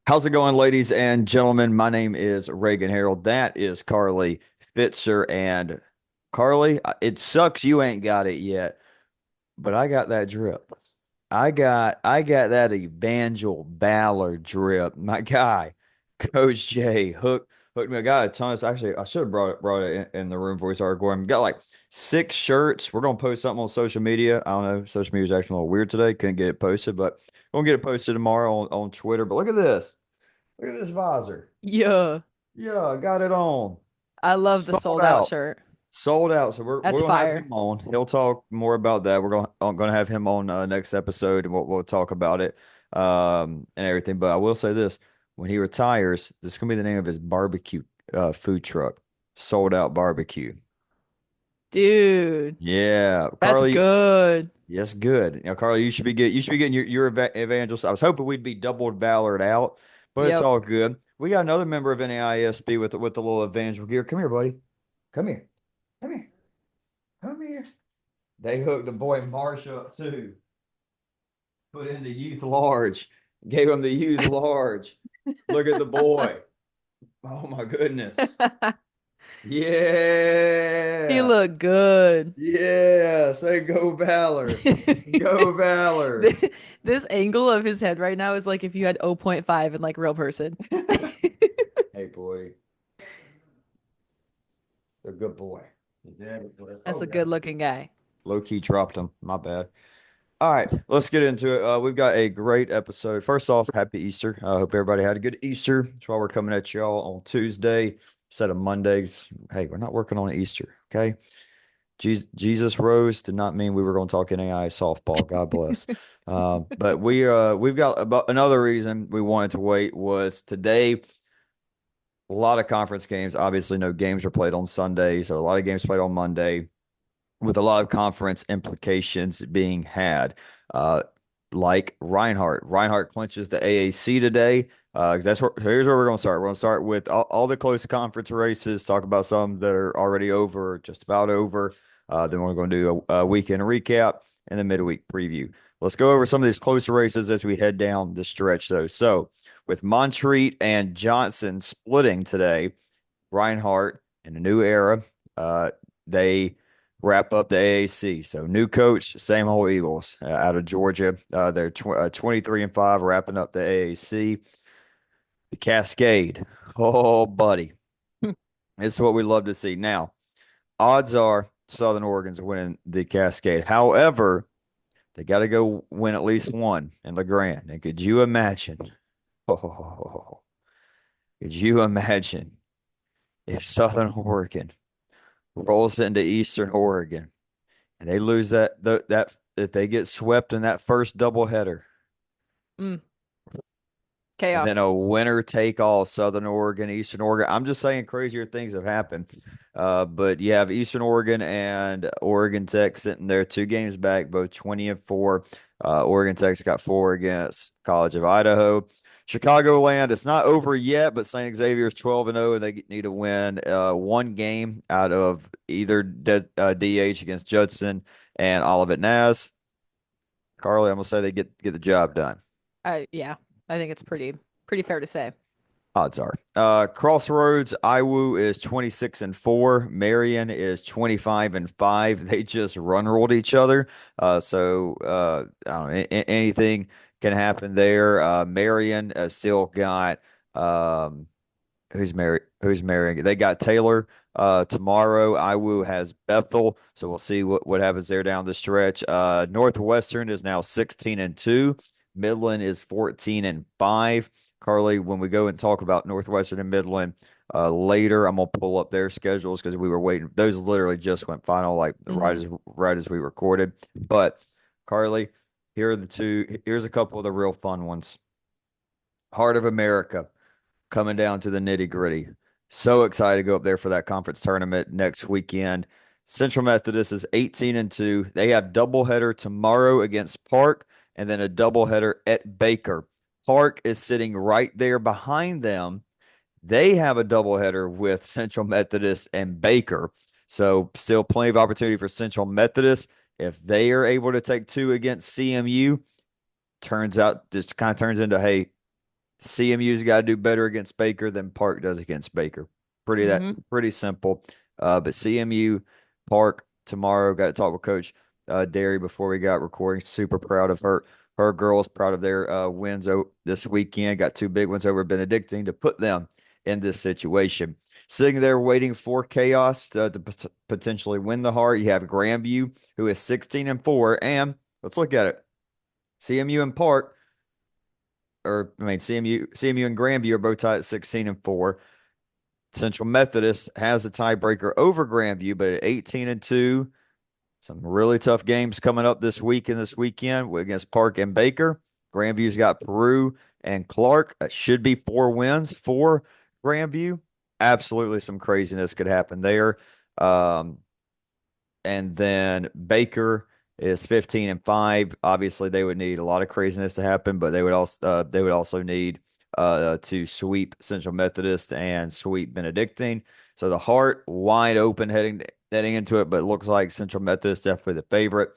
How's it going, ladies and gentlemen? My name is Reagan Harold. That is Carly Fitzer. And Carly, it sucks you ain't got it yet, but I got that drip. I got that Evangel Ballard drip. My guy, Coach J, hooked me. I got a ton of actually I should have brought it in the room before we started recording. Got like 6 shirts. We're gonna post something on social media. I don't know. Social media is acting a little weird today. Couldn't get it posted, but we're gonna get it posted tomorrow on Twitter. But look at this. Look at this visor. Yeah, Yeah, I got it on. I love the Sold sold out out. shirt. Sold out. So we're That's gonna have fire. him on. He'll talk more about that. We're gonna have him on next episode, and we'll talk about it and everything. But I will say this: when he retires, this is gonna be the name of his barbecue food truck. Sold out barbecue. Dude, Yeah, that's Carly. good. Yes, good. Carly, you should be getting your evangelist. I was hoping we'd be doubled Ballard out, but it's Yep. all good. We got another member of NAISB with the little evangel gear. Come here, buddy. Come here. Come here. Come here. They hooked the boy Marsh up too. Put in the youth large. Gave him the youth large. Look at the boy. Oh my goodness. He Yeah. looked good. Yeah. Say go Valor. Go Valor. This angle of his head right now is like if you had zero point 0.5 in like real person. Hey boy. They're a good boy. Yeah. That's Oh a yeah. good looking guy. Low key dropped him. My bad. All right, let's get into it. We've got a great episode. First off, happy Easter. I hope everybody had a good Easter. That's why we're coming at y'all on Tuesday instead of Mondays. Hey, we're not working on Easter, okay? Jesus rose did not mean we were going to talk NAI softball. God bless. But we've got about another reason we wanted to wait was today. A lot of conference games. Obviously, no games are played on Sunday, so a lot of games played on Monday with a lot of conference implications being had. Uh, like Reinhardt. Reinhardt clinches the AAC today. 'Cause here's where we're going to start. We're going to start with all the close conference races, talk about some that are already over, just about over. Then we're going to do a weekend recap and the midweek preview. Let's go over some of these closer races as we head down the stretch, though. So, with Montreat and Johnson splitting today, Reinhardt in a new era, they wrap up the AAC. So new coach, same old Eagles out of Georgia. They're 23-5, wrapping up the AAC. The Cascade. Oh, buddy, this is what we love to see. Now, odds are Southern Oregon's winning the Cascade. However, they got to go win at least one in LeGrand. And could you imagine? Oh, could you imagine if Southern Oregon rolls into Eastern Oregon and they lose that if they get swept in that first doubleheader, Mm, and chaos. then a winner take all Southern Oregon, Eastern Oregon. I'm just saying crazier things have happened. But you have Eastern Oregon and Oregon Tech sitting there 2 games back, both 20-4. Oregon Tech's got 4 against College of Idaho. Chicagoland, it's not over yet, but St. Xavier's 12-0, and they need to win 1 game out of either DH against Judson and Olivet Naz. Carly, I'm gonna say they get the job done. Yeah, I think it's pretty fair to say. Odds are. Crossroads, IWU is 26-4. Marion is 25-5. They just run rolled each other. I don't know, anything can happen there. Marion still got who's Marion? They got Taylor tomorrow. IWU has Bethel, so we'll see what happens there down the stretch. Northwestern is now 16-2. Midland is 14-5. Carly, when we go and talk about Northwestern and Midland later, I'm gonna pull up their schedules because we were waiting. Those literally just went final, like Hmm. right as we recorded. But Carly, here are the two. Here's a couple of the real fun ones. Heart of America coming down to the nitty gritty. So excited to go up there for that conference tournament next weekend. Central Methodist is 18-2. They have doubleheader tomorrow against Park and then a doubleheader at Baker. Park is sitting right there behind them. They have a doubleheader with Central Methodist and Baker. So still plenty of opportunity for Central Methodist. If they are able to take 2 against CMU, turns out just kind of turns into, hey, CMU's got to do better against Baker than Park does against Baker. Hmm. Pretty simple. But CMU Park tomorrow. Got to talk with Coach Derry before we got recording. Super proud of her girls. Proud of their wins this weekend. Got two big ones over Benedictine to put them in this situation. Sitting there waiting for chaos to potentially win the heart. You have Grandview, who is 16-4, and let's look at it. CMU and Park, or I mean CMU and Grandview are both tied at 16-4. Central Methodist has the tiebreaker over Grandview, but at 18-2. Some really tough games coming up this week and this weekend against Park and Baker. Grandview's got Peru and Clark. That should be 4 wins for Grandview. Absolutely some craziness could happen there. Um, and then Baker is 15-5. Obviously, they would need a lot of craziness to happen, but they would also need to sweep Central Methodist and sweep Benedictine. So the Heart wide open heading into it, but it looks like Central Methodist definitely the favorite.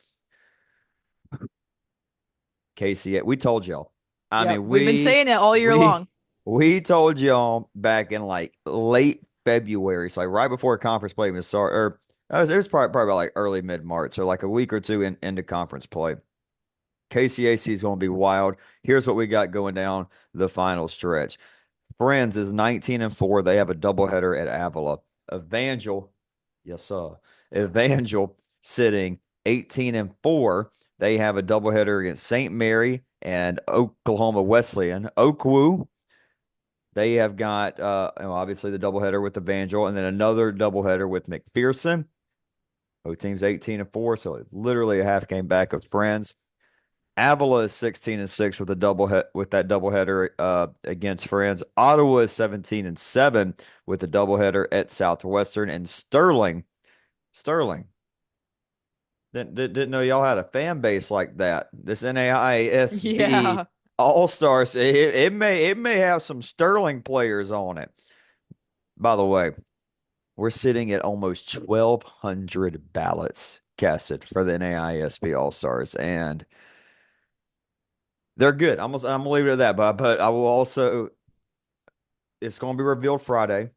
Casey, we told y'all. I Yep. mean, We've been saying it all year we long. we told y'all back in like late February, so like right before conference play was start, or it was probably about like early mid March, so like a week or two into conference play. KCAC is going to be wild. Here's what we got going down the final stretch. Friends is 19-4. They have a doubleheader at Avila. Evangel, yes, sir. Evangel sitting 18-4. They have a doubleheader against St. Mary and Oklahoma Wesleyan. Oakwoo, they have got obviously the doubleheader with Evangel, and then another doubleheader with McPherson. Both teams 18-4, so literally a half game back of Friends. Avila is 16-6 with that doubleheader against Friends. Ottawa is 17-7 with a doubleheader at Southwestern, and Sterling didn't know y'all had a fan base like that. This NAISB Yeah. All Stars, it may have some Sterling players on it. By the way, we're sitting at almost 1,200 ballots casted for the NAISB All Stars, and they're good. I'm gonna leave it at that, but I will also. It's gonna be revealed Friday.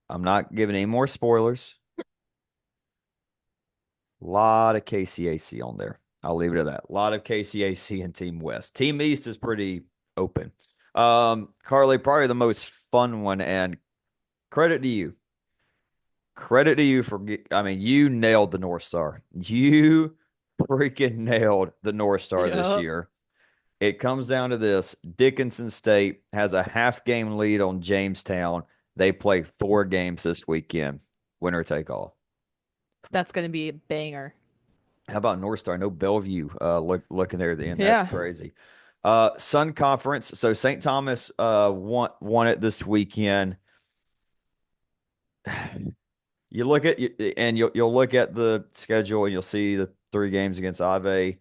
I'm not giving any more spoilers. A lot of KCAC on there. I'll leave it at that. A lot of KCAC and Team West. Team East is pretty open. Carly, probably the most fun one, and credit to you. Credit to you I mean, you nailed the North Star. You freaking nailed the North Star this Yep. year. It comes down to this. Dickinson State has a half game lead on Jamestown. They play 4 games this weekend. Winner take all. That's gonna be a banger. How about North Star? No Bellevue looking there at the end. That's Yeah. crazy. Sun Conference. So St. Thomas won it this weekend. You look at and you'll look at the schedule and you'll see the 3 games against Ave.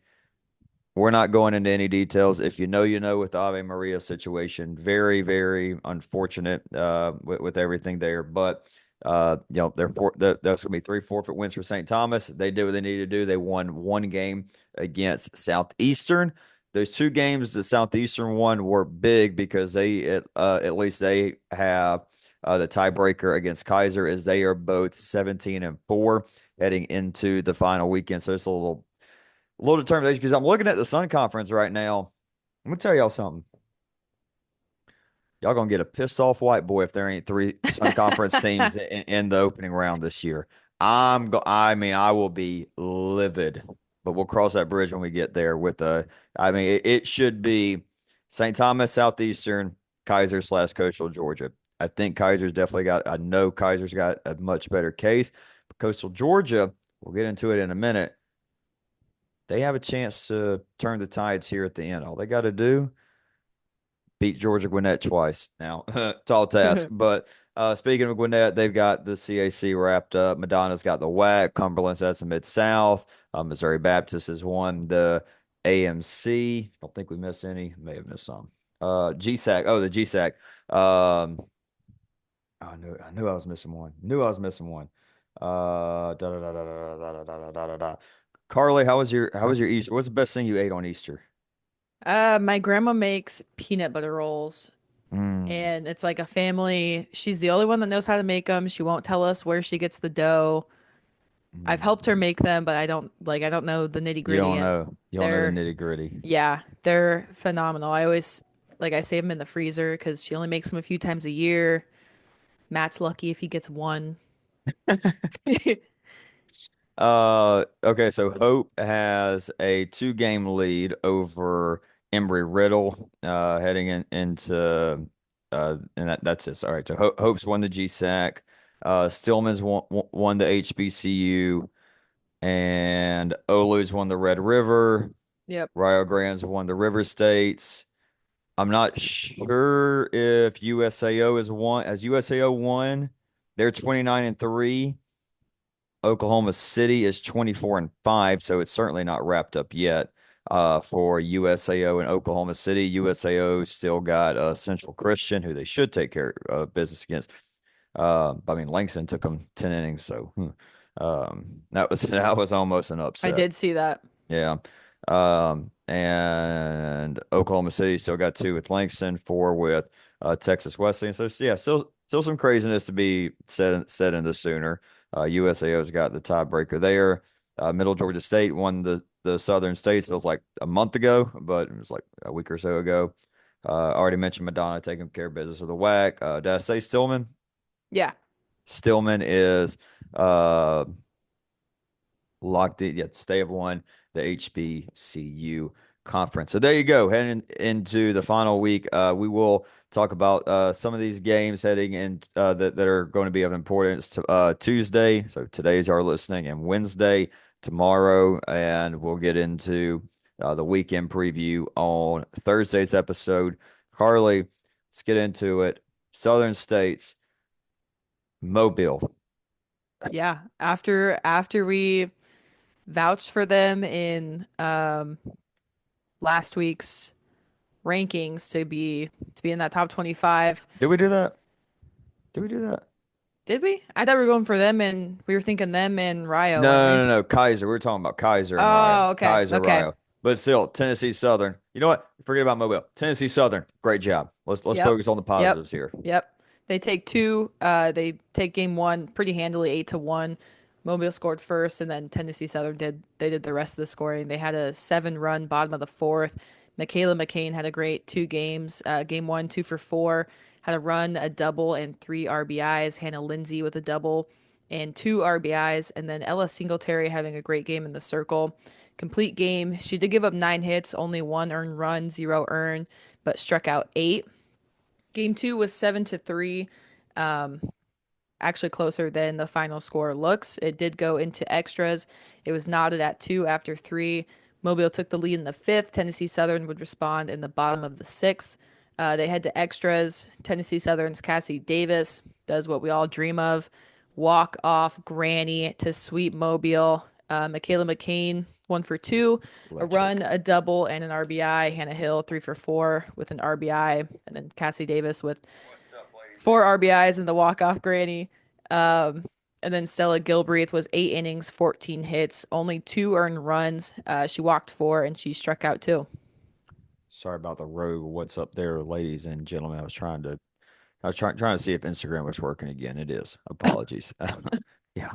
We're not going into any details. If you know, you know, with the Ave Maria situation, very, very unfortunate with everything there. But that's going to be 3 forfeit wins for St. Thomas. They did what they needed to do. They won 1 game against Southeastern. Those 2 games the Southeastern won were big because at least they have the tiebreaker against Kaiser, as they are both 17-4 heading into the final weekend. So it's a little determination because I'm looking at the Sun Conference right now. I'm gonna tell y'all something. Y'all gonna get a pissed off white boy if there ain't 3 Sun Conference teams in the opening round this year. I mean, I will be livid, but we'll cross that bridge when we get there. I mean, it should be St. Thomas, Southeastern, Kaiser / Coastal Georgia. I think Kaiser's definitely got. I know Kaiser's got a much better case. But Coastal Georgia, we'll get into it in a minute. They have a chance to turn the tides here at the end. All they got to do, beat Georgia Gwinnett twice. Now, tall task. But speaking of Gwinnett, they've got the CAC wrapped up. Madonna's got the WAC. Cumberland's has the Mid South. Missouri Baptist has won the AMC. Don't think we missed any. May have missed some. GSAC. Oh, the GSAC. I knew I was missing one. Knew I was missing one. Da da da da da da da da da da da. Carly, how was your Easter? What's the best thing you ate on Easter? My grandma makes peanut butter rolls, Mm. and it's like a family. She's the only one that knows how to make them. She won't tell us where she gets the dough. I've helped her Mm. make them, but I don't know the nitty You gritty, don't and know. You don't know the they're nitty gritty. yeah, they're phenomenal. I save them in the freezer because she only makes them a few times a year. Matt's lucky if he gets one. Okay, so Hope has a 2 game lead over Embry Riddle, heading into and that's it. All right, so Hope's won the GSAC, Stillman's won the HBCU, and Olu's won the Red River. Yep. Rio Grande's won the River States. I'm not sure if USAO is won. As USAO won, they're 29-3. Oklahoma City is 24-5, so it's certainly not wrapped up yet. For USAO and Oklahoma City, USAO still got Central Christian, who they should take care of business against. I mean, Langston took them 10 innings, so that was that was almost an I upset. did see that. Yeah. And Oklahoma City still got 2 with Langston, 4 with Texas Wesleyan. So yeah, still some craziness to be said in the Sooner. USAO's got the tiebreaker there. Middle Georgia State won the Southern States. It was like a month ago, but it was like a week or so ago. Already mentioned Madonna taking care of business with the WAC. Did I say Stillman? Yeah. Stillman is uh locked in. Yeah, they have won the HBCU conference. So there you go. Heading into the final week, we will talk about some of these games heading in that are going to be of importance to Tuesday. So today's our listening, and Wednesday, tomorrow, and we'll get into the weekend preview on Thursday's episode. Carly, let's get into it. Southern States, Mobile. Yeah. After we vouched for them in last week's rankings to be in that top 25. Did we do that? Did we do that? Did we? I thought we were going for them and we were thinking them and Rio, weren't No, we? no, no, no. Kaiser. We're talking about Kaiser and Rio. Oh, okay. Kaiser, Okay. Rio. But still, Tennessee Southern. You know what? Forget about Mobile. Tennessee Southern. Great job. Let's Yep. focus on the Yep. positives here. Yep. They take game one pretty handily, 8-1. Mobile scored first, and then Tennessee Southern did the rest of the scoring. They had a 7-run bottom of the fourth. Michaela McCain had a great 2 games. Game one, 2 for 4, had a run, a double, and 3 RBIs. Hannah Lindsay with a double and 2 RBIs, and then Ella Singletary having a great game in the circle. Complete game. She did give up 9 hits, only 1 earned run, 0 earned, but struck out 8. Game two was 7-3. Um, Actually closer than the final score looks. It did go into extras. It was knotted at 2 after 3. Mobile took the lead in the fifth. Tennessee Southern would respond in the bottom of the sixth. They head to extras. Tennessee Southern's Cassie Davis does what we all dream of, walk off granny to sweep Mobile. Michaela McCain, 1 for 2, a run, Electric. a double, and an RBI. Hannah Hill, 3 for 4 with an RBI. And then Cassie Davis with 4 RBIs in the walk-off granny. Um, and then Stella Gilbreath was 8 innings, 14 hits, only 2 earned runs. She walked 4 and she struck out 2. Sorry about the rogue. What's up there, ladies and gentlemen? I was trying to see if Instagram was working again. It is. Apologies. Yeah.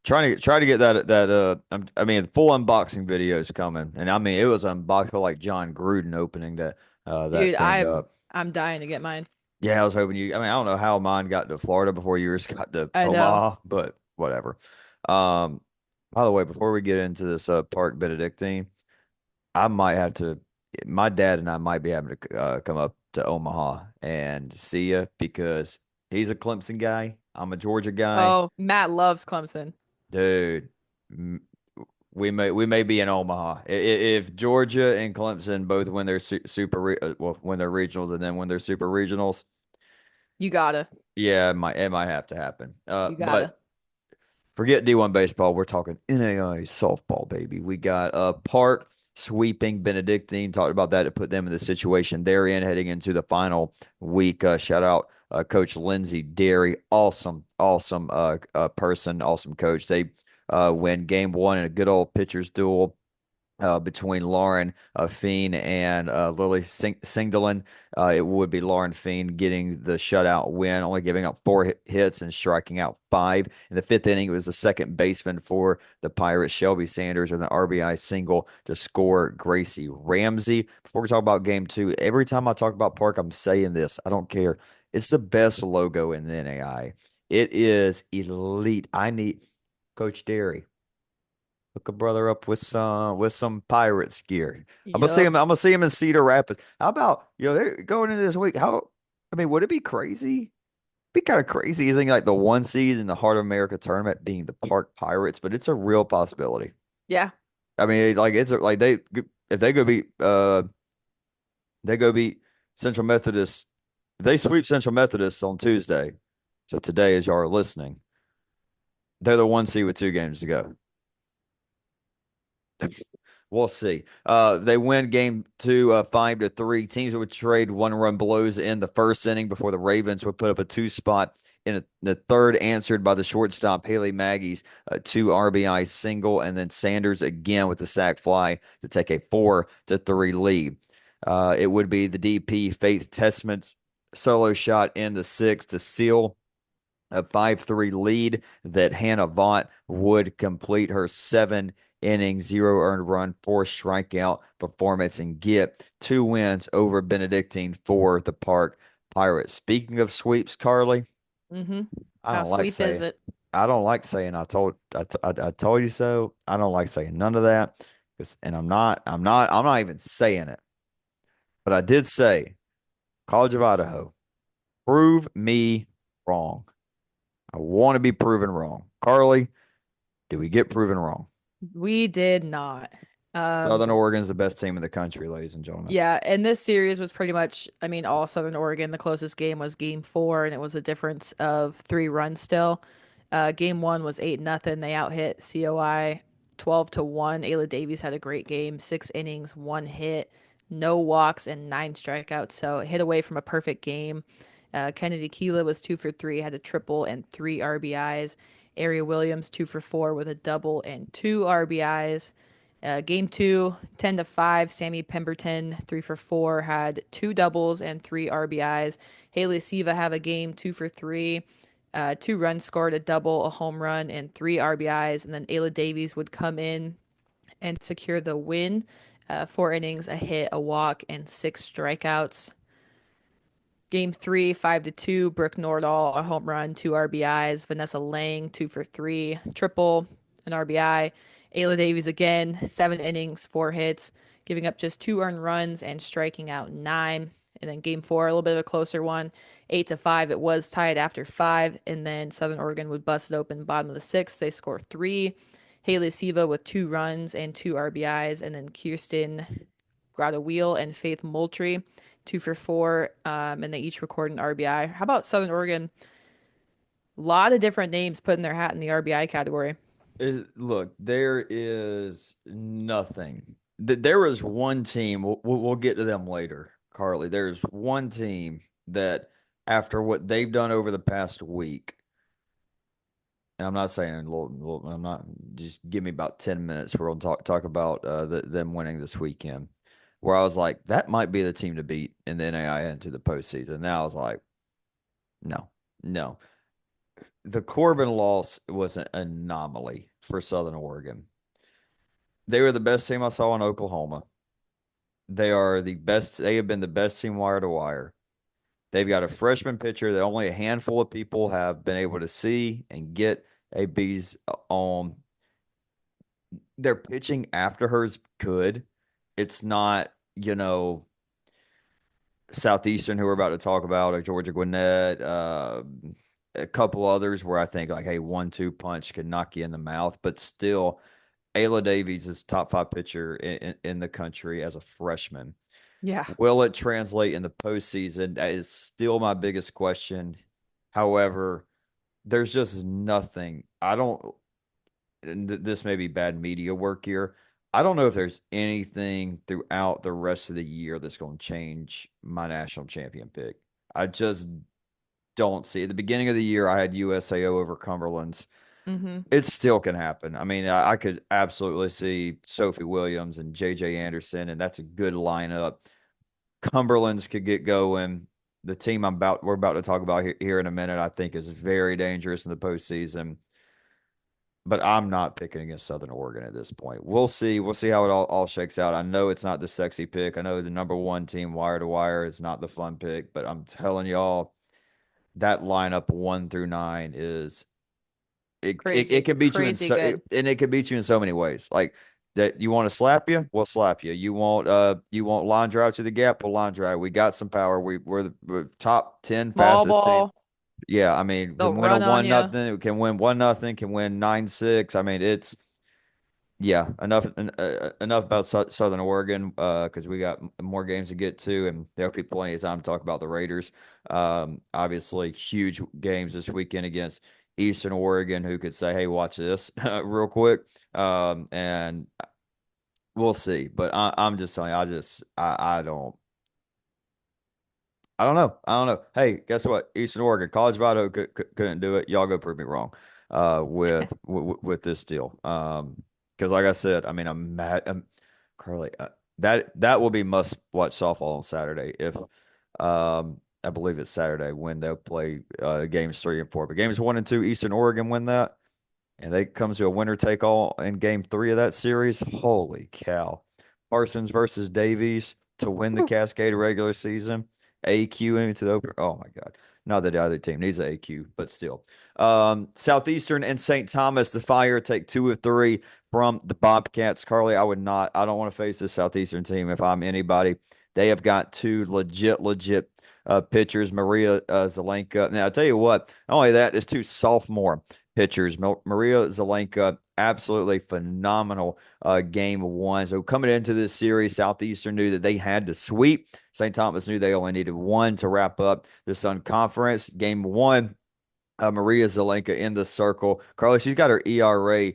Try to get I mean, full unboxing videos coming. And I mean, it was unboxed like John Gruden opening that Dude, thing I'm up. I'm dying to get mine. Yeah, I was hoping I mean, I don't know how mine got to Florida before yours got to I know. Omaha, but whatever. Um, by the way, before we get into this Park Benedictine, I might have to, my dad and I might be having to come up to Omaha and see you because he's a Clemson guy. I'm a Georgia guy. Oh, Matt loves Clemson. Dude, m- we may be in Omaha. If Georgia and Clemson both win their well, win their regionals and then win their super regionals, You gotta. yeah, it might have to happen. You gotta. But forget D1 baseball. We're talking NAIA softball, baby. We got Park sweeping Benedictine. Talked about that to put them in the situation they're in heading into the final week. Shout out Coach Lindsay Derry. Awesome, awesome person, awesome coach. They win game one in a good old pitcher's duel. between Lauren Feen and Lily Singleton. It would be Lauren Feen getting the shutout win, only giving up four hits and striking out five. In the fifth inning, it was the second baseman for the Pirates, Shelby Sanders, and the RBI single to score Gracie Ramsey. Before we talk about game two, every time I talk about Park, I'm saying this. I don't care. It's the best logo in the NAI. It is elite. I need Coach Derry. Hook a brother up with some Pirates gear. I'm gonna see Yep. him. I'm gonna see him in Cedar Rapids. How about they're going into this week? How I mean, would it be crazy? Be kind of crazy. You think like the one seed in the Heart of America tournament being the Park Pirates, but it's a real possibility. Yeah. I mean, like like they if they go beat Central Methodist. If they sweep Central Methodist on Tuesday, so today as y'all are listening, they're the one seed with 2 games to go. We'll see. They win game two, 5-3. Teams would trade 1-run blows in the first inning before the Ravens would put up a two-spot in the third, answered by the shortstop Haley Maggie's 2 RBI single, and then Sanders again with the sac fly to take a 4-3 lead. It would be the DP Faith Testment's solo shot in the sixth to seal a 5-3 lead that Hannah Vaught would complete her 7 inning, 0 earned run, 4 strikeout performance and get 2 wins over Benedictine for the Park Pirates. Speaking of sweeps, Carly, Mm-hmm. I How don't like sweep is saying it? I don't like saying I told you so. I don't like saying none of that. And I'm not even saying it. But I did say College of Idaho, prove me wrong. I want to be proven wrong. Carly, did we get proven wrong? We did not. Southern Um, Oregon's the best team in the country, ladies and gentlemen. yeah, and this series was pretty much, I mean, all Southern Oregon. The closest game was game four, and it was a difference of 3 runs still. Game one was 8-0. They out hit COI 12-1. Ayla Davies had a great game, 6 innings, 1 hit, no walks, and 9 strikeouts. So hit away from a perfect game. Kennedy Keela was 2 for 3, had a triple and 3 RBIs. Aria Williams 2 for 4 with a double and 2 RBIs. Game two, 10-5. Sammy Pemberton, 3 for 4, had 2 doubles and 3 RBIs. Haley Siva have a game, 2 for 3. 2 runs scored, a double, a home run, and 3 RBIs. And then Ayla Davies would come in and secure the win. 4 innings, a hit, a walk, and 6 strikeouts. Game three, 5-2. Brooke Nordahl, a home run, 2 RBIs. Vanessa Lang, 2 for 3, triple, an RBI. Ayla Davies again, 7 innings, 4 hits, giving up just 2 earned runs and striking out 9. And then game four, a little bit of a closer one, 8-5. It was tied after 5, and then Southern Oregon would bust it open bottom of the sixth. They score 3. Haley Siva with 2 runs and 2 RBIs, and then Kirsten Wheel and Faith Moultrie 2 for 4, and they each record an RBI. How about Southern Oregon? A lot of different names putting their hat in the RBI category. Look, there is nothing. There is one team. We'll get to them later, Carly. There's one team that, after what they've done over the past week, and I'm not saying I'm not. Just give me about 10 minutes. Where we'll talk about them winning this weekend. Where I was like, that might be the team to beat in the NAIA into the postseason. Now I was like, no, no. The Corbin loss was an anomaly for Southern Oregon. They were the best team I saw in Oklahoma. They are the best. They have been the best team wire to wire. They've got a freshman pitcher that only a handful of people have been able to see and get a B's on. Their pitching after her is good. It's not, Southeastern, who we're about to talk about, or Georgia Gwinnett, a couple others where I think like, hey, 1-2 punch can knock you in the mouth, but still, Ayla Davies is top 5 pitcher in the country as a freshman. Yeah. Will it translate in the postseason? That is still my biggest question. However, there's just nothing. I don't, and this may be bad media work here. I don't know if there's anything throughout the rest of the year that's going to change my national champion pick. I just don't see. At the beginning of the year, I had USAO over Cumberland's. Mm-hmm. It still can happen. I mean, I could absolutely see Sophie Williams and JJ Anderson, and that's a good lineup. Cumberland's could get going. The team we're about to talk about here in a minute, I think is very dangerous in the postseason. But I'm not picking against Southern Oregon at this point. We'll see. We'll see how it all shakes out. I know it's not the sexy pick. I know the number one team wire to wire is not the fun pick, but I'm telling y'all that lineup 1 through 9 is it Crazy, can beat you in crazy so good. and it can beat you in so many ways. Like that you want to slap you, we'll slap you. You want line drive to the gap, we'll line drive. We got some power. We're top 10 Small fastest team. ball, Yeah, I mean, they'll can win a run on one you. nothing, can win 1-0, can win 9-6. I mean, it's yeah, enough about Southern Oregon because we got more games to get to, and there'll be plenty of time to talk about the Raiders. Obviously, huge games this weekend against Eastern Oregon, who could say, "Hey, watch this real quick," and we'll see. But I'm just telling you, I don't know. I don't know. Hey, guess what? Eastern Oregon, College of Idaho couldn't do it. Y'all go prove me wrong with this deal. Because like I said, I mean, I'm mad. Carly, that will be must watch softball on Saturday. If I believe it's Saturday when they'll play games 3 and 4. But games 1 and 2, Eastern Oregon win that, and they comes to a winner take all in game 3 of that series. Holy cow! Parsons versus Davies to win the Whew. Cascade regular season. AQ into the open. Oh my God. Not that the other team needs an AQ, but still. Southeastern and St. Thomas, the Fire take 2 of 3 from the Bobcats. Carly, I don't want to face this Southeastern team if I'm anybody. They have got two legit pitchers, Maria Zelenka. Now, I'll tell you what, not only that, it's two sophomore pitchers. Maria Zelenka, absolutely phenomenal game 1. So coming into this series, Southeastern knew that they had to sweep. St. Thomas knew they only needed one to wrap up the Sun Conference. Game 1, Maria Zelenka in the circle. Carly, she's got her ERA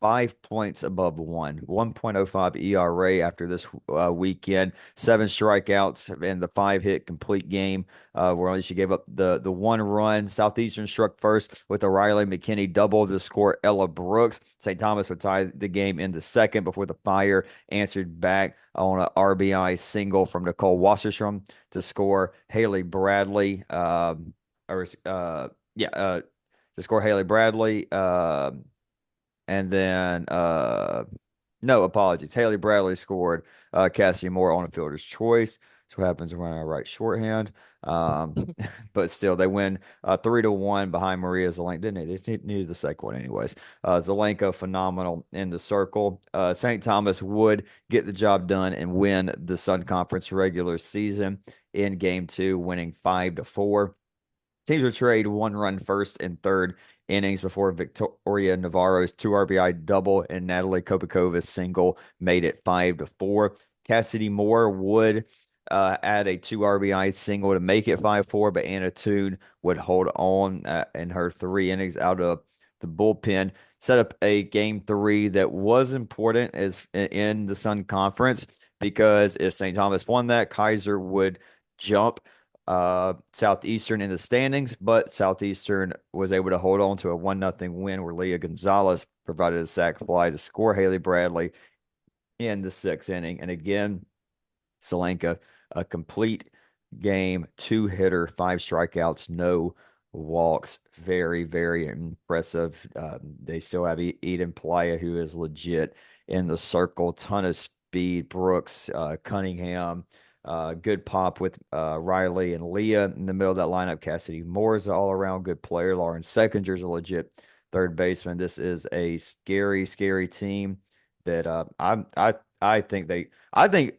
5 points above 1.05 ERA after this weekend. 7 strikeouts in the 5-hit complete game, where she gave up the 1 run. Southeastern struck first with a Riley McKinney double to score Ella Brooks. St. Thomas would tie the game in the second before the Fire answered back on an RBI single from Nicole Wasserstrom to score Haley Bradley. Or yeah, to score Haley Bradley. And then no apologies. Haley Bradley scored Cassie Moore on a fielder's choice. That's what happens when I write shorthand. Um, but still, they win 3-1 behind Maria Zelenka. Didn't they? They just needed the second one, anyways. Zelenka, phenomenal in the circle. St. Thomas would get the job done and win the Sun Conference regular season in game 2, winning 5-4. Teams would trade 1 run first and third innings before Victoria Navarro's 2 RBI double and Natalie Kopakova's single made it 5-4. Cassidy Moore would add a 2 RBI single to make it 5-4, but Anna Toon would hold on in her 3 innings out of the bullpen, set up a game 3 that was important as in the Sun Conference because if St. Thomas won that, Kaiser would jump Southeastern in the standings, but Southeastern was able to hold on to a 1-0 win where Leah Gonzalez provided a sac fly to score Haley Bradley in the 6th inning. And again, Zelenka, a complete game, 2-hitter, 5 strikeouts, no walks. Very, very impressive. They still have Eden Playa, who is legit in the circle. Ton of speed. Brooks, Cunningham, good pop with Riley and Leah in the middle of that lineup. Cassidy Moore is an all-around good player. Lauren Seckinger's a legit third baseman. This is a scary, scary team that I think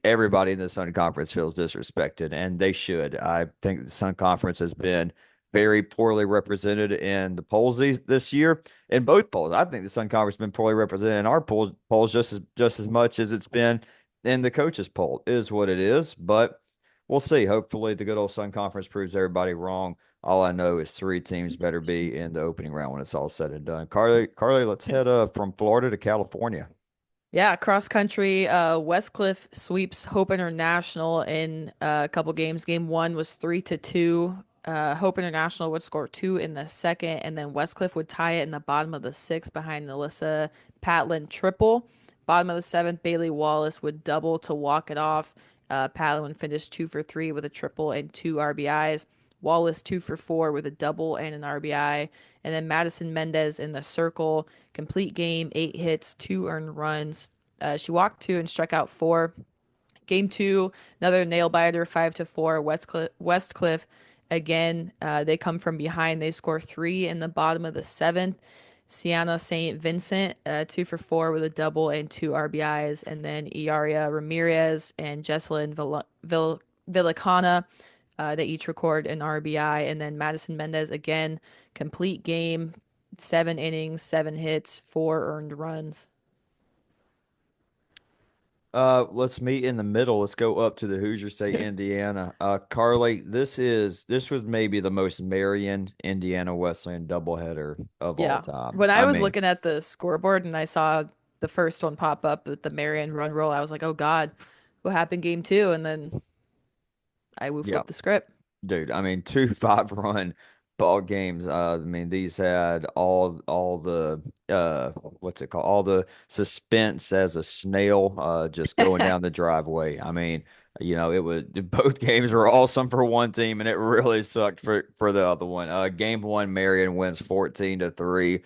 everybody in the Sun Conference feels disrespected, and they should. I think the Sun Conference has been very poorly represented in the polls this year. In both polls, I think the Sun Conference has been poorly represented in our polls just as much as it's been in the coaches poll. It is what it is, but we'll see. Hopefully, the good old Sun Conference proves everybody wrong. All I know is 3 teams better be in the opening round when it's all said and done. Carly, let's head from Florida to California. Yeah, cross country. Westcliff sweeps Hope International in a couple games. Game 1 was 3-2 Hope International would score two in the second, and then Westcliff would tie it in the bottom of the sixth behind Alyssa Patlin triple. Bottom of the seventh, Bailey Wallace would double to walk it off. Patlin would finish 2 for 3 with a triple and two RBIs. Wallace 2 for 4 with a double and an RBI. And then Madison Mendez in the circle, complete game, 8 hits, 2 earned runs. She walked two and struck out four. Game two, another nail biter, 5-4. Westcliff again. They come from behind. They score three in the bottom of the seventh. Sienna St. Vincent, 2 for 4 with a double and two RBIs, and then Iaria Ramirez and Jesselyn Villicana, they each record an RBI, and then Madison Mendez again, complete game, 7 innings, 7 hits, 4 earned runs. Let's meet in the middle. Let's go up to the Hoosier State, Indiana. Carly, this was maybe the most Marion, Indiana Wesleyan doubleheader of all Yeah. time. When I I was mean, looking at the scoreboard and I saw the first one pop up with the Marion run roll, I was like, oh God, what happened game two? And then I would yeah, flip the script. dude. I mean, two 5-run ball games. I mean, these had all the what's it called? All the suspense as a snail just going down the driveway. I mean, it was both games were awesome for one team, and it really sucked for the other one. Game one, Marion wins 14-3.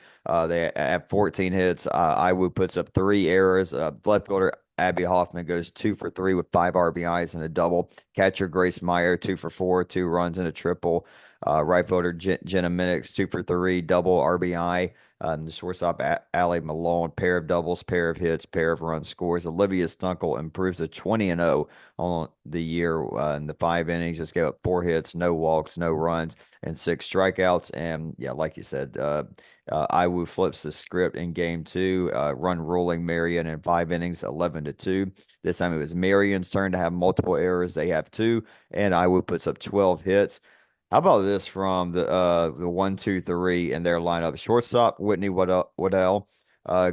They have 14 hits. Iwu puts up three errors. Left fielder Abby Hoffman goes 2 for 3 with five RBIs and a double. Catcher Grace Meyer 2 for 4, 2 runs and a triple. Right fielder Jenna Minix 2 for 3, double RBI. And the shortstop Allie Malone, pair of doubles, pair of hits, pair of run scores. Olivia Stunkel improves to 20-0 on the year in the 5 innings. Just gave up 4 hits, no walks, no runs, and 6 strikeouts. And yeah, like you said, Iwu flips the script in game two, run ruling Marion in 5 innings, 11-2. This time it was Marion's turn to have multiple errors. They have two, and Iwu puts up 12 hits. How about this from the 1, 2, 3 in their lineup? Shortstop Whitney Waddell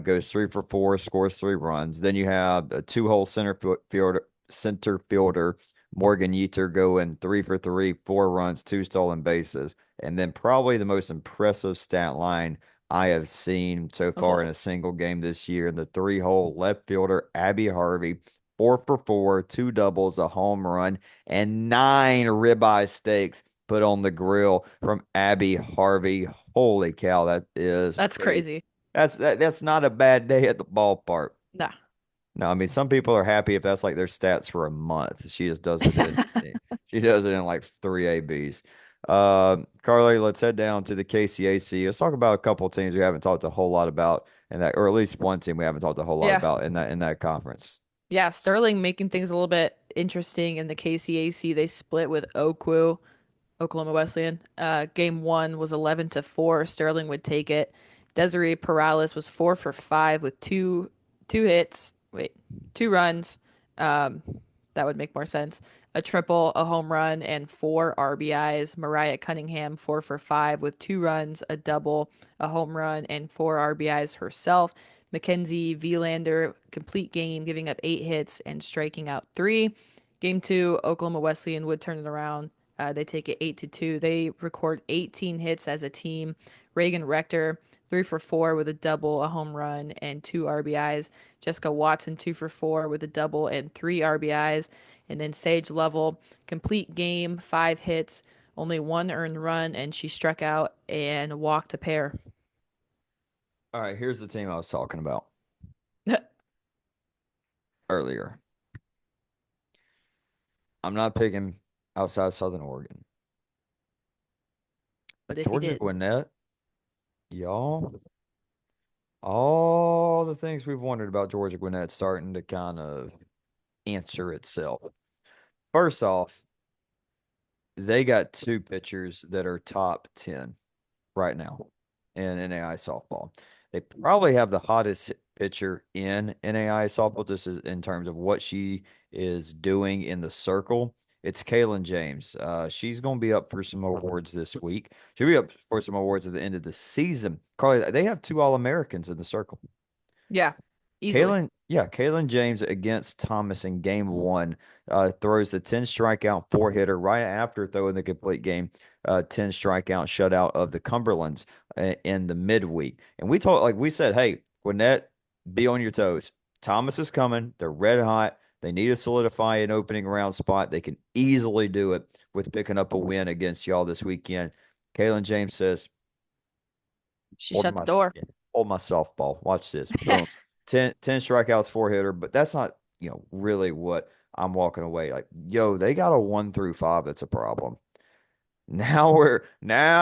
goes 3 for 4, scores 3 runs. Then you have a two-hole center fielder Morgan Yeater going 3 for 3, 4 runs, 2 stolen bases. And then probably the most impressive stat line I have seen so far in Oh, a single game this year. The three-hole left fielder Abby Harvey, 4 for 4, two doubles, a home run, and 9 ribeye steaks put on the grill from Abby Harvey. Holy cow, that is that's pretty. crazy. That's not a bad day at the ballpark. Nah. No, I mean some people are happy if that's like their stats for a month. She just does it in she does it in like three ABs. Carly, let's head down to the KCAC. Let's talk about a couple of teams we haven't talked a whole lot about in that, or at least one team we haven't talked a whole lot Yeah. about in that conference. Yeah. Sterling making things a little bit interesting in the KCAC. They split with Oakwu, Oklahoma Wesleyan. Game one was 11-4. Sterling would take it. Desiree Perales was 4 for 5 with two hits. Wait, 2 runs. Um, that would make more sense. A triple, a home run, and 4 RBIs. Mariah Cunningham 4 for 5 with 2 runs, a double, a home run, and 4 RBIs herself. Mackenzie Vielander complete game, giving up 8 hits and striking out three. Game two, Oklahoma Wesleyan would turn it around. They take it 8-2. They record 18 hits as a team. Reagan Rector 3 for 4 with a double, a home run, and 2 RBIs. Jessica Watson 2 for 4 with a double and 3 RBIs. And then Sage Lovell, complete game, 5 hits, only 1 earned run, and she struck out and walked a pair. All right, here's the team I was talking about earlier. I'm not picking outside Southern Oregon. But if he Georgia did, Gwinnett, y'all, all the things we've wondered about Georgia Gwinnett starting to kind of answer itself. First off, they got two pitchers that are top 10 right now in NAI softball. They probably have the hottest pitcher in NAI softball, just in terms of what she is doing in the circle. It's Kaylin James. She's going to be up for some awards this week. She'll be up for some awards at the end of the season. Carly, they have two All-Americans in the circle. yeah. easily. Kalen James against Thomas in game one, throws the 10 strikeout four hitter right after throwing the complete game, 10 strikeout shutout of the Cumberlands in the midweek. And like we said, hey, Gwinnett, be on your toes. Thomas is coming. They're red hot. They need to solidify an opening round spot. They can easily do it with picking up a win against y'all this weekend. Kalen James says, She Hold shut the my door. yeah, hold my softball. Watch this. Boom. 10 strikeouts, four hitter, but that's not, really what I'm walking away. Like, yo, they got a 1 through 5 that's a problem. Now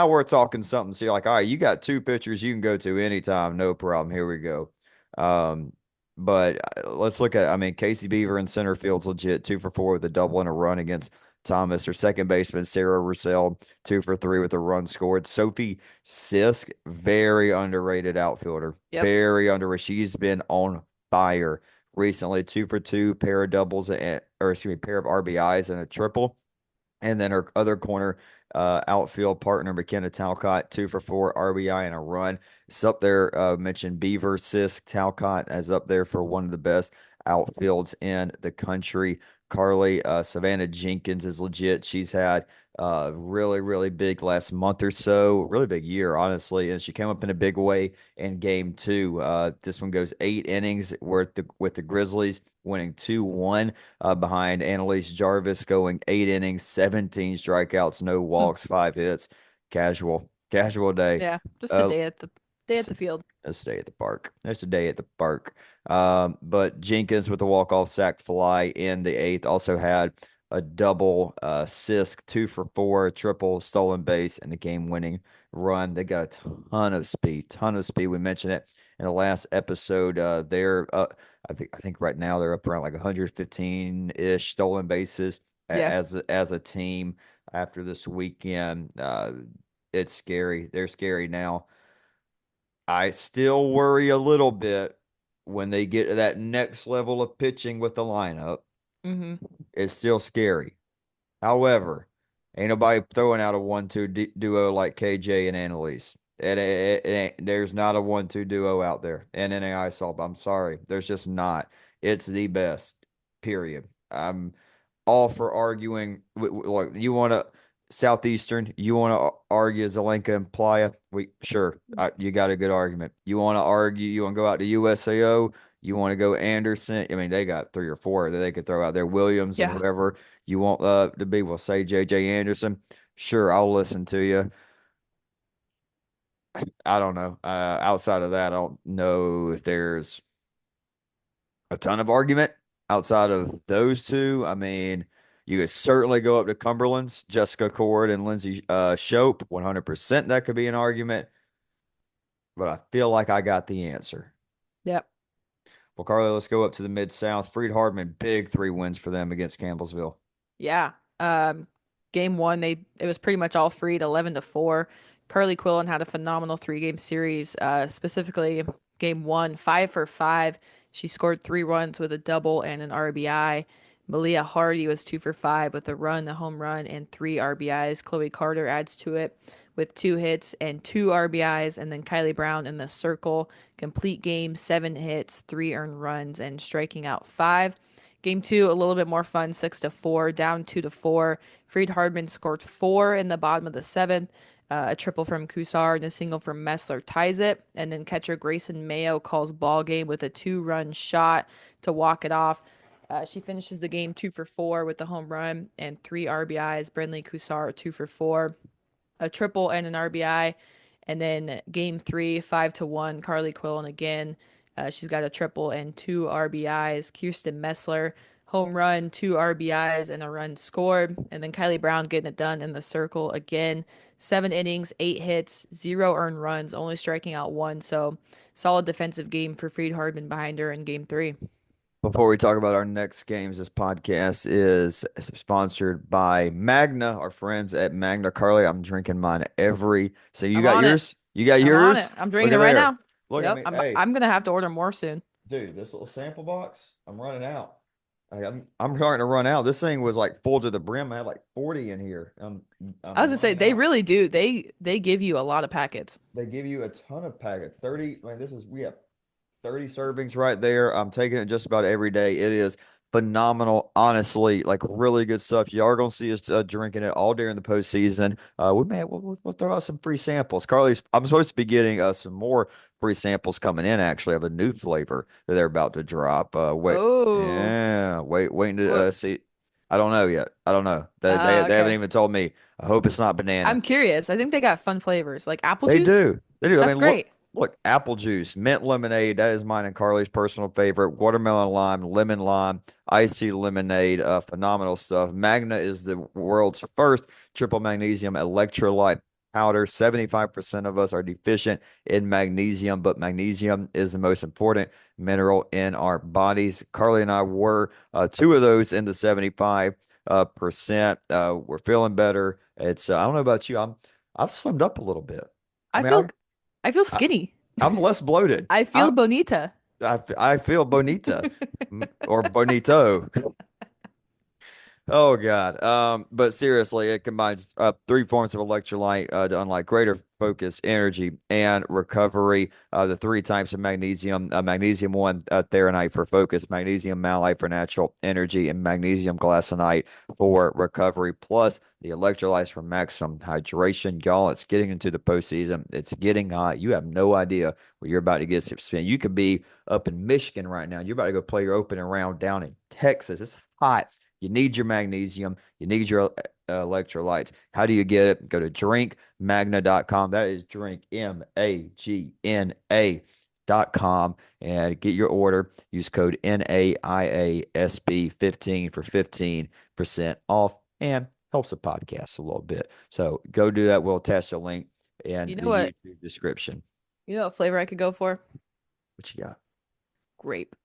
we're talking something. So you're like, all right, you got two pitchers you can go to anytime, no problem. Here we go. Um, but let's look at, I mean, Casey Beaver in center field's legit, 2 for 4 with a double and a run against Thomas. Their second baseman, Sarah Russell, 2 for 3 with a run scored. Sophie Sisk, very underrated outfielder, Yep. very underrated. She's been on fire recently, 2 for 2, pair of doubles and, or excuse me, pair of RBIs and a triple. And then her other corner, outfield partner, McKenna Talcott, 2 for 4 RBI and a run. It's up there. Mentioned Beaver, Sisk, Talcott as up there for one of the best outfields in the country. Carly, Savannah Jenkins is legit. She's had really, really big last month or so, really big year, honestly. And she came up in a big way in game two. This one goes 8 innings with the Grizzlies winning 2-1 behind Annalise Jarvis going 8 innings, 17 strikeouts, no Hmm. walks, 5 hits. Casual day. Yeah, just a Uh, day at the field. Let's stay at the park. Just a day at the park. But Jenkins with the walk-off sac fly in the eighth also had a double, Sisk 2 for 4, triple stolen base, and the game-winning run. They got a ton of speed, ton of speed. We mentioned it in the last episode. I think right now they're up around like 115-ish stolen bases Yeah. as a team after this weekend. It's scary. They're scary now. I still worry a little bit when they get to that next level of pitching with the lineup. Hmm. It's still scary. However, ain't nobody throwing out a 1-2 duo like KJ and Annalise. There's not a 1-2 duo out there in NAI salt. I'm sorry. There's just not. It's the best, period. I'm all for arguing. Like, you want to Southeastern, you want to argue Zelenka and Playa? Sure, you got a good argument. You want to argue? You want to go out to USAO? You want to go Anderson? I mean, they got 3 or 4 that they could throw out there. Williams and Yeah. whoever you want to be. We'll say JJ Anderson. Sure, I'll listen to you. I don't know. Outside of that, I don't know if there's a ton of argument outside of those two. I mean, you could certainly go up to Cumberland's, Jessica Cord and Lindsay Shope. 100% that could be an argument, but I feel like I got the answer. Yep. Well, Carly, let's go up to the Mid South. Freed Hardman, big 3 wins for them against Campbellsville. Yeah. Game one, it was pretty much all Freed, 11-4. Carly Quillen had a phenomenal 3-game series. Specifically, game one, 5 for 5. She scored 3 runs with a double and an RBI. Malia Hardy was 2 for 5 with a run, a home run, and 3 RBIs. Chloe Carter adds to it with 2 hits and 2 RBIs. And then Kylie Brown in the circle, complete game, 7 hits, 3 earned runs, and striking out 5. Game two, a little bit more fun, 6-4, down 2-4. Freed Hardman scored 4 in the bottom of the seventh. A triple from Kusar and a single from Messler ties it. And then catcher Grayson Mayo calls ball game with a 2-run shot to walk it off. She finishes the game 2 for 4 with the home run and 3 RBIs. Brenly Kusar 2 for 4, a triple and an RBI. And then game three, 5-1, Carly Quillen again. She's got a triple and 2 RBIs. Kirsten Messler, home run, 2 RBIs, and a run scored. And then Kylie Brown getting it done in the circle again. 7 innings, 8 hits, 0 earned runs, only striking out 1. So solid defensive game for Freed Hardman behind her in game three. Before we talk about our next games, this podcast is sponsored by Magna, our friends at Magna. Carly, I'm drinking mine So you I'm got on it. yours? You got I'm on yours? it. I'm Look drinking at it right there. now. Look at Yep. me. I'm Hey, I'm gonna have to order more soon. dude, this little sample box, I'm running out. I'm starting to run out. This thing was like full to the brim. I had like 40 in here. I was I'm gonna say running they out. really do. They give you a lot of packets. They give you a ton of packets. 30, like this is we have 30 servings right there. I'm taking it just about every day. It is phenomenal, honestly, like really good stuff. You are going to see us drinking it all during the postseason. We'll throw out some free samples. Carly's, I'm supposed to be getting some more free samples coming in. Actually, of a new flavor that they're about to drop. Oh, Waiting to what? see. I don't know yet. I don't know. They haven't Okay. even told me. I hope it's not banana. I'm curious. I think they got fun flavors like apple They juice. do. They do. I That's mean, look, great. look, apple juice, mint lemonade, that is mine and Carly's personal favorite. Watermelon lime, lemon lime, icy lemonade, phenomenal stuff. Magna is the world's first triple magnesium electrolyte powder. 75% of us are deficient in magnesium, but magnesium is the most important mineral in our bodies. Carly and I were two of those in the 75 percent. We're feeling better. It's I don't know about you. I've slimmed up a little bit. I I mean, feel I feel I skinny. I'm less bloated. I feel bonita. I feel bonita or bonito. Oh God. But seriously, it combines three forms of electrolyte to unlock greater focus, energy, and recovery. The three types of magnesium: magnesium one, threonite for focus, magnesium malate for natural energy, and magnesium glycinate for recovery. Plus the electrolytes for maximum hydration. Y'all, it's getting into the postseason. It's getting hot. You have no idea what you're about to get some spin. You could be up in Michigan right now. You're about to go play your opening round down in Texas. It's hot. You need your magnesium. You need your electrolytes. How do you get it? Go to drinkmagna.com. That is drink, MAGNA.com, and get your order. Use code NAIASB15 for 15% off and helps the podcast a little bit. So go do that. We'll attach the link in You know the what? YouTube description. You know what flavor I could go for? What you got? Grape.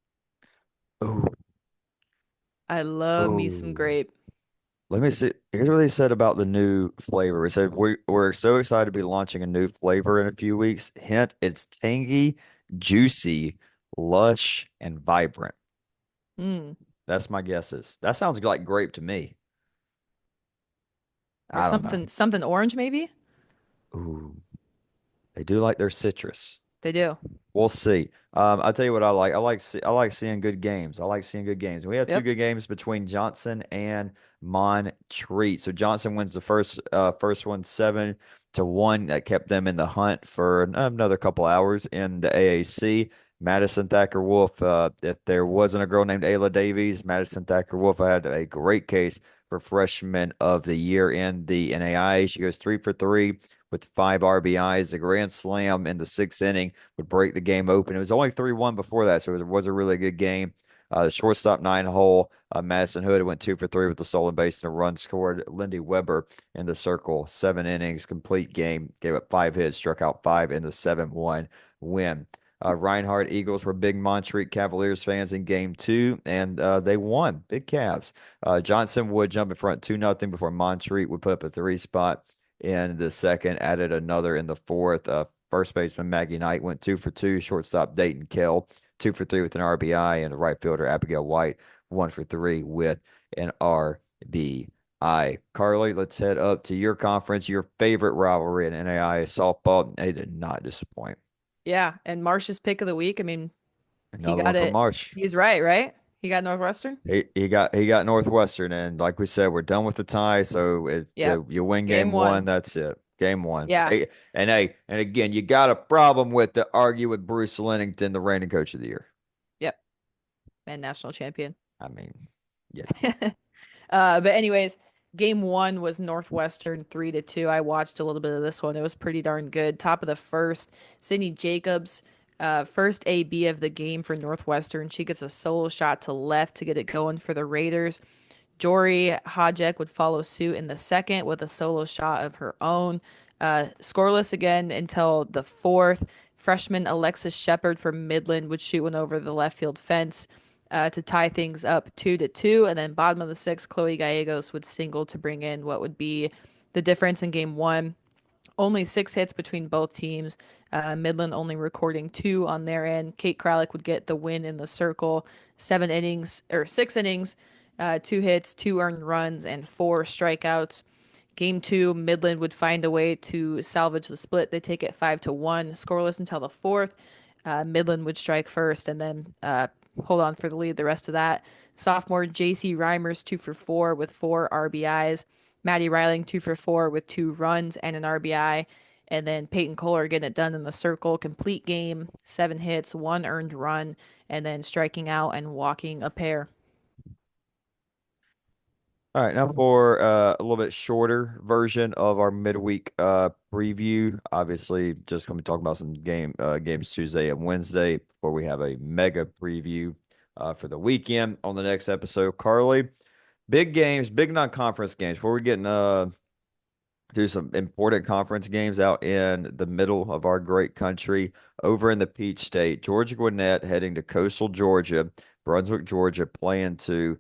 Oh, I love me some oh. grape. Let me see. Here's what they said about the new flavor. It said we're so excited to be launching a new flavor in a few weeks. Hint, it's tangy, juicy, lush, and vibrant. Mm. That's my guesses. That sounds like grape to me. Or I don't know. something orange maybe? Ooh, they do like their citrus. They do. We'll see. I'll tell you what I like. I like seeing good games. I like seeing good games. We had two Yep. good games between Johnson and Montreat. So Johnson wins the first one 7-1. That kept them in the hunt for another couple hours in the AAC. Madison Thacker Wolf. If there wasn't a girl named Ayla Davies, Madison Thacker Wolf had a great case for freshman of the year in the NAIA. She goes 3 for 3 with 5 RBIs. A grand slam in the sixth inning would break the game open. It was only 3-1 before that, so it was a really good game. The shortstop 9 hole, Madison Hood went 2 for 3 with the stolen base and a run scored. Lindy Weber in the circle, 7 innings, complete game, gave up 5 hits, struck out 5 in the 7-1 win. Reinhardt Eagles were big Montreat Cavaliers fans in game two, and they won. Big Cavs. Johnson would jump in front 2-0 before Montreat would put up a 3 spot in the second, added another in the fourth. First baseman Maggie Knight went 2 for 2. Shortstop Dayton Kell 2 for 3 with an RBI, and the right fielder Abigail White 1 for 3 with an RBI. Carly, let's head up to your conference. Your favorite rivalry in NAIA softball. They did not disappoint. Yeah. And Marsh's pick of the week. I mean, he Another one got from it. Marsh. He's right, right? He got Northwestern. He got Northwestern, and like we said, we're done with the tie. So Yep. you win Game game one, one. that's it. Game one. Yeah. And again, you got a problem with the argue with Bruce Lennington, the reigning coach of the year. Yep. And national champion. I mean, yeah. But anyways, game one was Northwestern 3-2. I watched a little bit of this one. It was pretty darn good. Top of the first, Sydney Jacobs, first AB of the game for Northwestern. She gets a solo shot to left to get it going for the Raiders. Jory Hodgek would follow suit in the second with a solo shot of her own. Scoreless again until the fourth. Freshman Alexis Shepard from Midland would shoot one over the left field fence to tie things up 2-2. And then bottom of the sixth, Chloe Gallegos would single to bring in what would be the difference in game one. Only 6 hits between both teams. Midland only recording 2 on their end. Kate Kralik would get the win in the circle. 7 innings or 6 innings, 2 hits, 2 earned runs, and 4 strikeouts. Game two, Midland would find a way to salvage the split. They take it 5-1, scoreless until the fourth. Midland would strike first and then hold on for the lead the rest of that. Sophomore J.C. Reimers 2 for 4 with 4 RBIs. Maddie Reiling 2 for 4 with 2 runs and an RBI. And then Peyton Kohler getting it done in the circle. Complete game, 7 hits, 1 earned run, and then striking out and walking a pair. All right, now for a little bit shorter version of our midweek preview. Obviously, just going to be talking about some games Tuesday and Wednesday before we have a mega preview for the weekend on the next episode. Carly, big games, big non-conference games. Before we get do some important conference games out in the middle of our great country, over in the Peach State, Georgia Gwinnett heading to Coastal Georgia, Brunswick, Georgia, playing to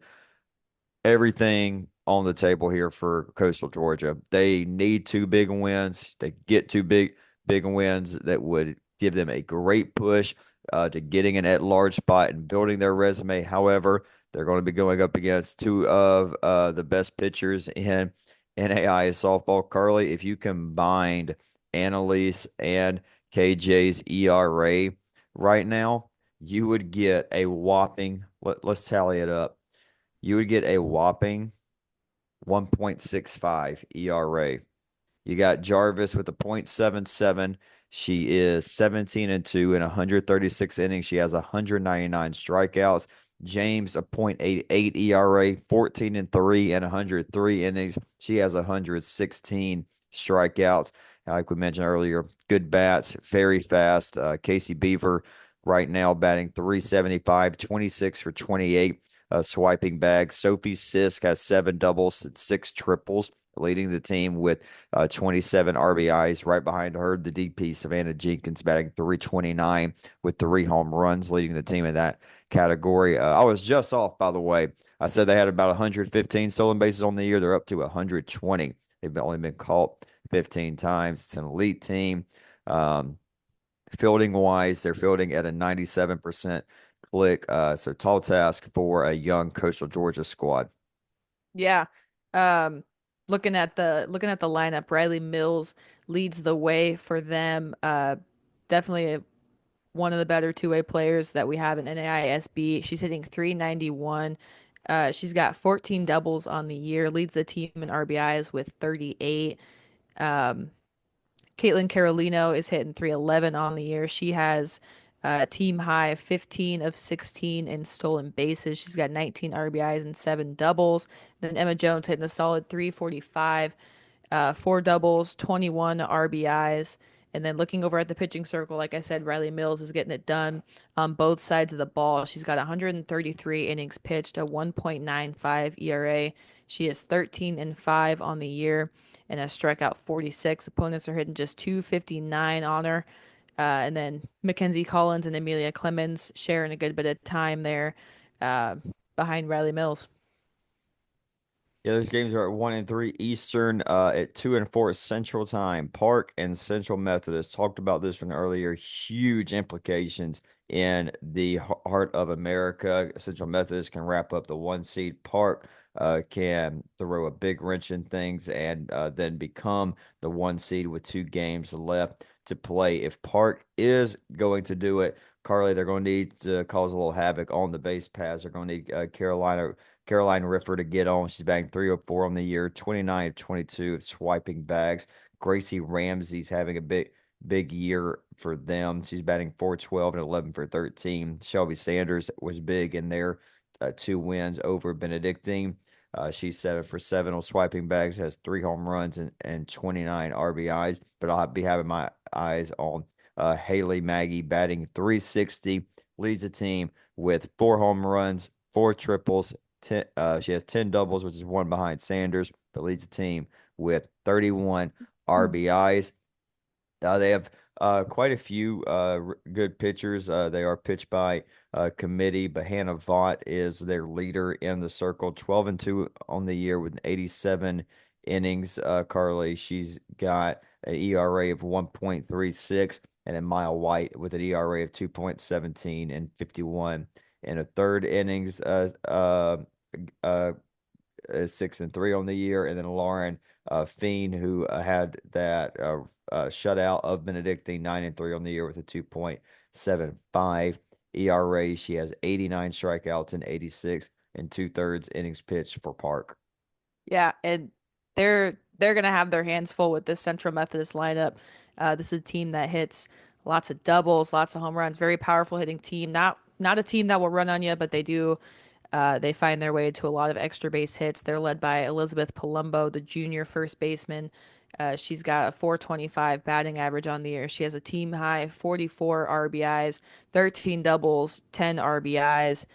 everything on the table here for Coastal Georgia. They need two big wins. They get two big wins that would give them a great push to getting an at-large spot and building their resume. However, they're going to be going up against two of the best pitchers in NAIA softball. Carly, if you combined Annalise and KJ's ERA right now, you would get a whopping, let's tally it up. You would get a whopping 1.65 ERA. You got Jarvis with a .77. She is 17-2 in 136 innings. She has 199 strikeouts. James a .88 ERA, 14-3 in 103 innings. She has 116 strikeouts. Like we mentioned earlier, good bats, very fast. Casey Beaver right now batting 375, 26 for 28 swiping bags. Sophie Sisk has 7 doubles and 6 triples, leading the team with 27 RBIs. Right behind her, the DP Savannah Jenkins batting 329 with 3 home runs, leading the team in that category. I was just off, by the way. I said they had about 115 stolen bases on the year. They're up to 120. They've only been caught 15 times. It's an elite team. Fielding wise, they're fielding at a 97% click. So tall task for a young Coastal Georgia squad. Yeah. Looking at the lineup, Riley Mills leads the way for them. Definitely one of the better two-way players that we have in NAISB. She's hitting 391. She's got 14 doubles on the year, leads the team in RBIs with 38. Um, Caitlin Carolino is hitting 311 on the year. She has a team high 15 of 16 in stolen bases. She's got 19 RBIs and 7 doubles. Then Emma Jones hitting a solid 345, 4 doubles, 21 RBIs. And then looking over at the pitching circle, like I said, Riley Mills is getting it done on both sides of the ball. She's got 133 innings pitched, a 1.95 ERA. She is 13-5 on the year and has struck out 46. Opponents are hitting just 259 on her. And then Mackenzie Collins and Amelia Clemens sharing a good bit of time there uh, behind Riley Mills. Yeah, those games are at 1 and 3 Eastern, at 2 and 4 Central Time. Park and Central Methodist talked about this one earlier. Huge implications in the heart of America. Central Methodist can wrap up the 1 seed. Park can throw a big wrench in things and then become the 1 seed with 2 games left to play. If Park is going to do it, Carly, they're going to need to cause a little havoc on the base paths. They're going to need Caroline Riffer to get on. She's batting 304 on the year, 29 of 22 of swiping bags. Gracie Ramsey's having a big year for them. She's batting 412 and 11 for 13. Shelby Sanders was big in their 2 wins over Benedictine. She's 7 for 7 on swiping bags, has 3 home runs and 29 RBIs. But I'll be having my eyes on Haley Maggie batting 360, leads the team with 4 home runs, 4 triples. She has 10 doubles, which is one behind Sanders, but leads the team with 31 RBIs. They have quite a few good pitchers. They are pitched by committee, but Hannah Vaught is their leader in the circle, 12-2 on the year with 87 innings. Carly, she's got an ERA of 1.36, and then Maya White with an ERA of 2.17 and 51 in a third innings. 6-3 on the year, and then Lauren Fiend, who had that shutout of Benedictine, 9-3 on the year with a 2.75 ERA. She has 89 strikeouts and 86 and two-thirds innings pitched for Park. Yeah, and they're gonna have their hands full with this Central Methodist lineup. This is a team that hits lots of doubles, lots of home runs, very powerful hitting team. Not a team that will run on you, but they do. They find their way to a lot of extra base hits. They're led by Elizabeth Palumbo, the junior first baseman. She's got a 425 batting average on the year. She has a team high 44 RBIs, 13 doubles, 10 RBIs.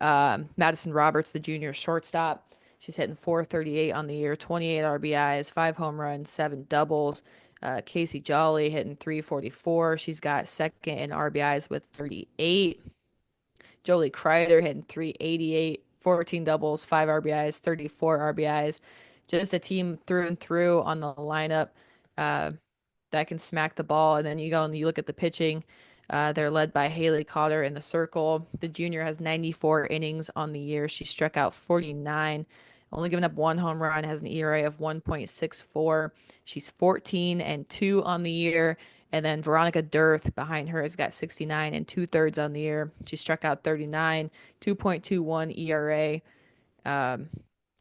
Madison Roberts, the junior shortstop. She's hitting 438 on the year, 28 RBIs, 5 home runs, 7 doubles. Casey Jolly hitting 344. She's got second in RBIs with 38. Jolie Kreider hitting 388, 14 doubles, 5 RBIs, 34 RBIs. Just a team through and through on the lineup uh, that can smack the ball. And then you go and you look at the pitching. They're led by Haley Cotter in the circle. The junior has 94 innings on the year. She struck out 49, only given up 1 home run, has an ERA of 1.64. She's 14-2 on the year. And then Veronica Dearth behind her has got 69 and two-thirds on the year. She struck out 39, 2.21 ERA,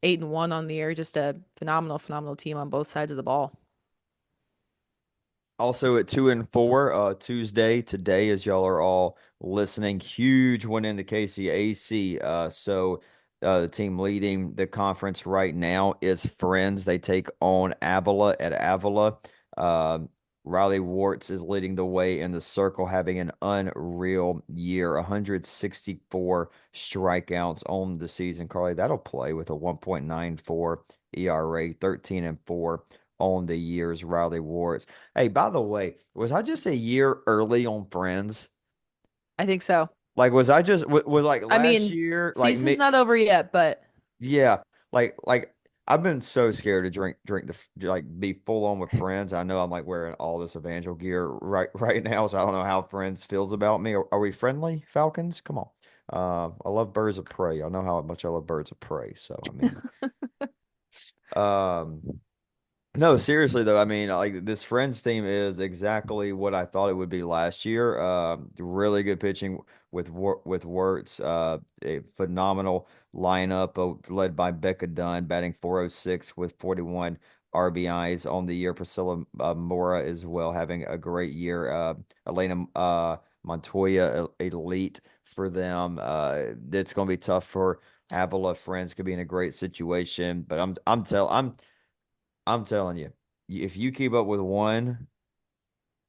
8-1 on the year. Just a phenomenal, phenomenal team on both sides of the ball. Also at 2-4, Tuesday today, as y'all are all listening, huge win in the KCAC. The team leading the conference right now is Friends. They take on Avila at Avila. Riley Warts is leading the way in the circle, having an unreal year, 164 strikeouts on the season. Carly, that'll play with a 1.94 ERA, 13-4 on the year's Riley Warts. Hey, by the way, was I just a year early on Friends? I think so. Like, was I just was like I last mean, year? Like season's me, not over yet, but yeah. Like I've been so scared to drink like be full on with Friends. I know I'm like wearing all this Evangel gear right now, so I don't know how Friends feels about me. Are we friendly, Falcons? Come on. I love Birds of Prey. I know how much I love Birds of Prey. So I mean, um. No, seriously though, I mean, like this Friends team is exactly what I thought it would be last year. Really good pitching with Wirtz. A phenomenal lineup led by Becca Dunn, batting 406 with 41 RBIs on the year. Priscilla Mora as well, having a great year. Elena Montoya, elite for them. It's going to be tough for Avila. Friends could be in a great situation, but I'm telling you, if you keep up with one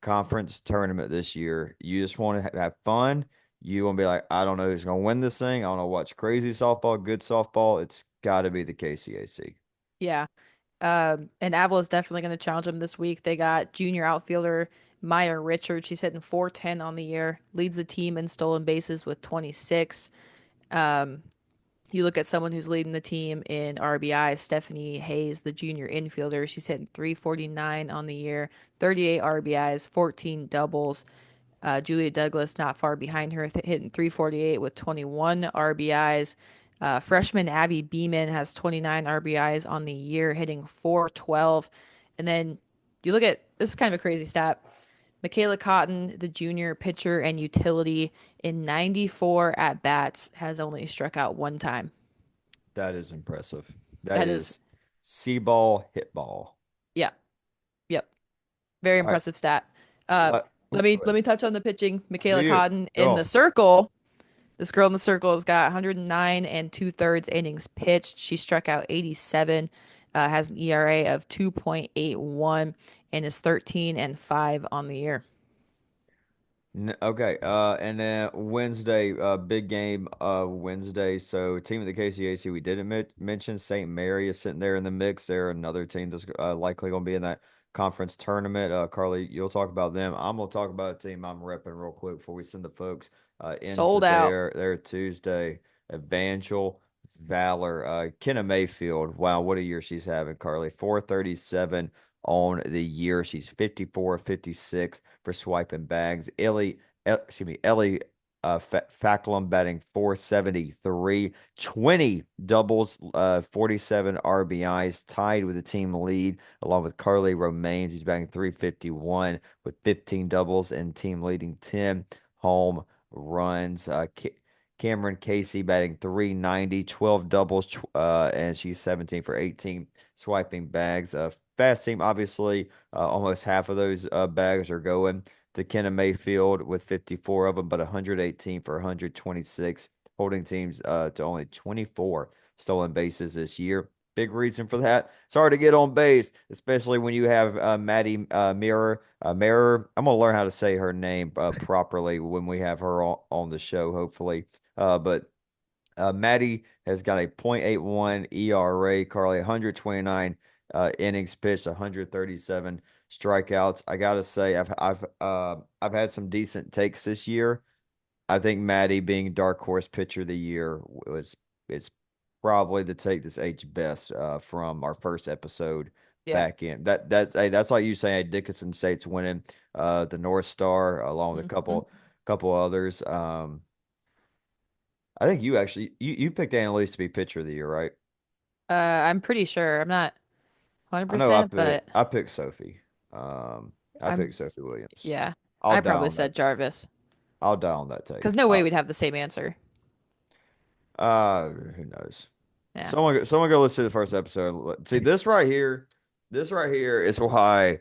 conference tournament this year, you just want to have fun. You want to be like, I don't know who's going to win this thing. I want to watch crazy softball, good softball. It's got to be the KCAC. yeah. And Avila's definitely going to challenge them this week. They got junior outfielder Maya Richard. She's hitting 410 on the year, leads the team in stolen bases with 26. Um, you look at someone who's leading the team in RBI, Stephanie Hayes, the junior infielder. She's hitting 349 on the year, 38 RBIs, 14 doubles. Julia Douglas not far behind her, hitting 348 with 21 RBIs. Freshman Abby Beeman has 29 RBIs on the year, hitting 412. And then you look at this is kind of a crazy stat. Michaela Cotton, the junior pitcher and utility, in 94 at bats, has only struck out 1 time. That is impressive. That That is, is see ball, hit ball. yeah, yep, very All right. impressive stat. Uh, let me Go let ahead. me touch on the pitching. Do Michaela you? Cotton in the Go. circle. This girl in the circle has got 109 and two-thirds innings pitched. She struck out 87, has an ERA of 2.81, and is 13-5 on the year. Okay. And then Wednesday, big game, Wednesday. So team of the KCAC, we didn't mention St. Mary is sitting there in the mix. They're another team that's likely going to be in that conference tournament. Carly, you'll talk about them. I'm going to talk about a team I'm repping real quick before we send the folks into Sold out. their Tuesday. Evangel Valor, Kenna Mayfield. Wow, what a year she's having, Carly. 437 on the year. She's 54 56 for swiping bags. Ellie Facklum batting 473, 20 doubles, 47 RBIs, tied with the team lead, along with Carly Romaines, who's batting 351 with 15 doubles and team leading 10 home runs. Cameron Casey batting 390, 12 doubles, and she's 17 for 18 swiping bags. Fast team, obviously, almost half of those bags are going to Kenna Mayfield with 54 of them, but 118 for 126, holding teams to only 24 stolen bases this year. Big reason for that. It's hard to get on base, especially when you have Maddie Mirror. I'm gonna learn how to say her name properly when we have her on the show, hopefully. But Maddie has got a .81 ERA. Carly 129 innings pitched, 137 strikeouts. I gotta say, I've had some decent takes this year. I think Maddie being dark horse pitcher of the year was is probably the take that's aged best from our first episode Yeah. back in. That's like you saying, hey, Dickinson State's winning the North Star along with a Hmm. couple others. I think you actually you picked Annalise to be pitcher of the year, right? I'm pretty sure. I'm not I know I 100%, picked but I picked Sophie. I I'm picked Sophie Williams. yeah. I'll I die probably on that. said Jarvis I'll die on that because take. no way we'd have the same answer. Who knows? Yeah. Someone go listen to the first episode. See this right here is why.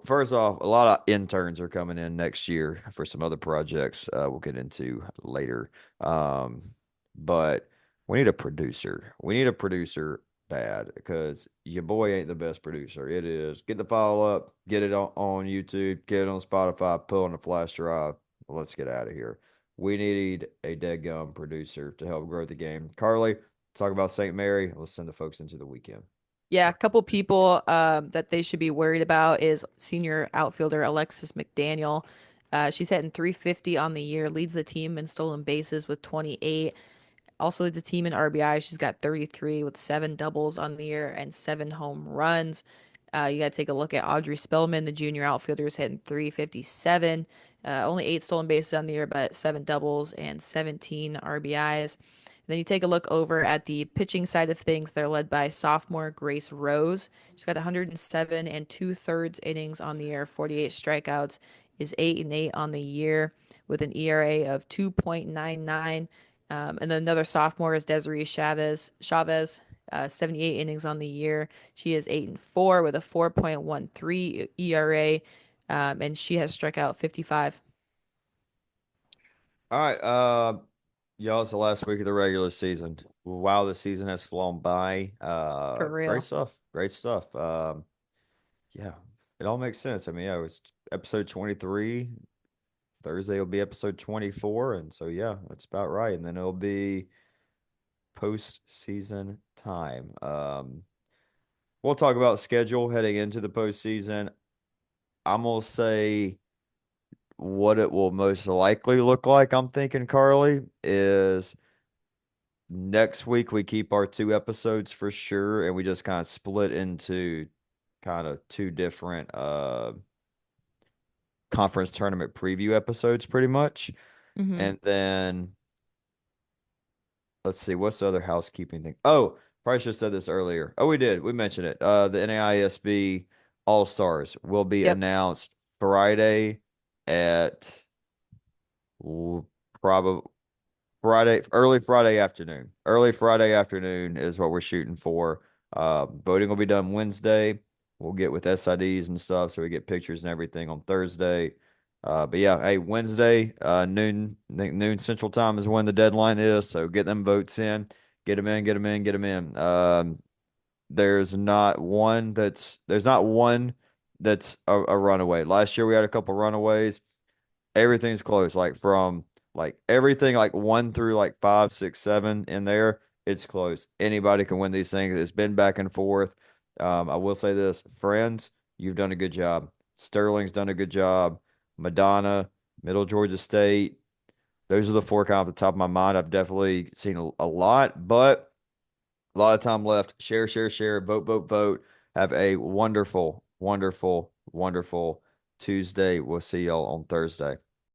First off, a lot of interns are coming in next year for some other projects we'll get into later. Um, but we need a producer. We need a producer bad because your boy ain't the best producer. It is. Get the file up, get it on YouTube, get it on Spotify, put it on a flash drive. Let's get out of here. We need a dead gum producer to help grow the game. Carly, talk about St. Mary. Let's send the folks into the weekend. Yeah, a couple people that they should be worried about is senior outfielder Alexis McDaniel. She's hitting 350 on the year, leads the team in stolen bases with 28. Also leads the team in RBI. She's got 33 with seven doubles on the year and seven home runs. You got to take a look at Audrey Spellman, the junior outfielder, is hitting 357. Only eight stolen bases on the year, but seven doubles and 17 RBIs. Then you take a look over at the pitching side of things. They're led by sophomore Grace Rose. She's got 107 and two-thirds innings on the year, 48 strikeouts, is 8-8 on the year with an ERA of 2.99. And then another sophomore is Desiree Chavez, 78 innings on the year. She is 8-4 with a 4.13 ERA, and she has struck out 55. All right, y'all, it's the last week of the regular season. Wow, the season has flown by. For Great real. stuff. Great stuff. Yeah, it all makes sense. I mean, yeah, it was episode 23. Thursday will be episode 24, and so yeah, that's about right. And then it'll be postseason time. We'll talk about schedule heading into the postseason. I'm gonna say what it will most likely look like. I'm thinking, Carly, is next week we keep our two episodes for sure, and we just kind of split into kind of two different conference tournament preview episodes pretty much. Hmm. And then let's see, what's the other housekeeping thing? Oh, probably should have said this earlier. Oh, we did. We mentioned it. The NAISB All Stars will be Yep. announced Friday at probably early Friday afternoon. Early Friday afternoon is what we're shooting for. Voting will be done Wednesday. We'll get with SIDs and stuff so we get pictures and everything on Thursday. But yeah, hey, Wednesday, noon Central Time is when the deadline is. So get them votes in, get them in, get them in, get them in. There's not one that's a runaway. Last year we had a couple runaways. Everything's close. Like from like everything like one through like five, six, seven in there, it's close. Anybody can win these things. It's been back and forth. I will say this, friends, you've done a good job. Sterling's done a good job. Madonna, Middle Georgia State. Those are the four kind of off the top of my mind. I've definitely seen a lot, but a lot of time left. Share, share, share. Vote, vote, vote. Have a wonderful, wonderful, wonderful Tuesday. We'll see y'all on Thursday.